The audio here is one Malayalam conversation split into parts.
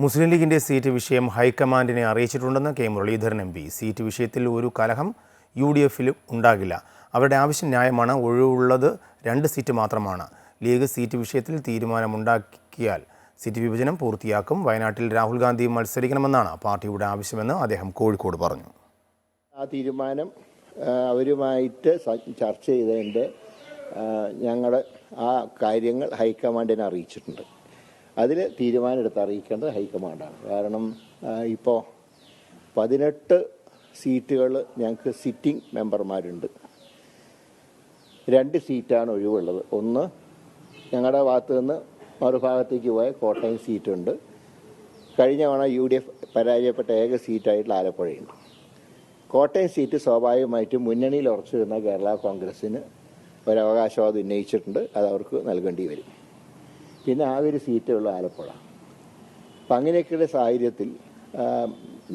മുസ്ലിം ലീഗിന്റെ സീറ്റ് വിഷയം ഹൈക്കമാൻഡിനെ അറിയിച്ചിട്ടുണ്ടെന്ന് K Muraleedharan M P. Seat വിഷയത്തിൽ ഒരു കലഹം UDF-ലും ഉണ്ടാകില്ല. അവരുടെ ആവശ്യം ന്യായമാണ്. ഒഴിവുള്ളത് 2 സീറ്റ് മാത്രമാണ്. ലീഗ് സീറ്റ് വിഷയത്തിൽ തീരുമാനമുണ്ടാക്കിയാൽ സീറ്റ് വിഭജനം പൂർത്തിയാക്കും. വയനാട്ടിൽ രാഹുൽ ഗാന്ധി മത്സരിക്കണമെന്നാണ് പാർട്ടിയുടെ ആവശ്യമെന്ന് അദ്ദേഹം കോഴിക്കോട് പറഞ്ഞു. ആ തീരുമാനം അവരുമായിട്ട് ചർച്ച ചെയ്തതിൻ്റെ ഞങ്ങൾ ആ കാര്യങ്ങൾ ഹൈക്കമാൻഡിനെ അറിയിച്ചിട്ടുണ്ട്. അതിൽ തീരുമാനമെടുത്ത് അറിയിക്കേണ്ടത് ഹൈക്കമാൻഡാണ്. കാരണം ഇപ്പോൾ 18 സീറ്റുകൾ ഞങ്ങൾക്ക് സിറ്റിംഗ് മെമ്പർമാരുണ്ട്. 2 സീറ്റാണ് ഒഴിവുള്ളത്. ഒന്ന് ഞങ്ങളുടെ ഭാഗത്തു നിന്ന് മറുഭാഗത്തേക്ക് പോയ കോട്ടയം സീറ്റുണ്ട്. കഴിഞ്ഞ തവണ UDF പരാജയപ്പെട്ട ഏക സീറ്റായിട്ടുള്ള ആലപ്പുഴയുണ്ട്. കോട്ടയം സീറ്റ് സ്വാഭാവികമായിട്ടും മുന്നണിയിൽ ഉറച്ചു നിന്ന കേരള കോൺഗ്രസ്സിന് ഒരവകാശവാദം ഉന്നയിച്ചിട്ടുണ്ട്. അത് അവർക്ക് നൽകേണ്ടി വരും. പിന്നെ ആ ഒരു സീറ്റേ ഉള്ളൂ ആലപ്പുഴ. അപ്പം അങ്ങനെയൊക്കെയുള്ള സാഹചര്യത്തിൽ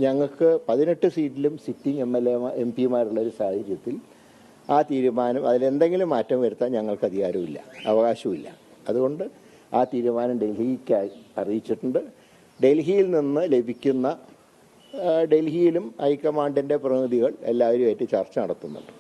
ഞങ്ങൾക്ക് 18 സീറ്റിലും സിറ്റിംഗ് MP-മാരുള്ളൊരു സാഹചര്യത്തിൽ ആ തീരുമാനം അതിലെന്തെങ്കിലും മാറ്റം വരുത്താൻ ഞങ്ങൾക്ക് അധികാരമില്ല, അവകാശമില്ല. അതുകൊണ്ട് ആ തീരുമാനം ഡൽഹിക്ക് അറിയിച്ചിട്ടുണ്ട്. ഡൽഹിയിൽ നിന്ന് ലഭിക്കുന്ന ഡൽഹിയിലും ഹൈക്കമാൻഡിൻ്റെ പ്രതിനിധികൾ എല്ലാവരുമായിട്ട് ചർച്ച നടത്തുന്നുണ്ട്.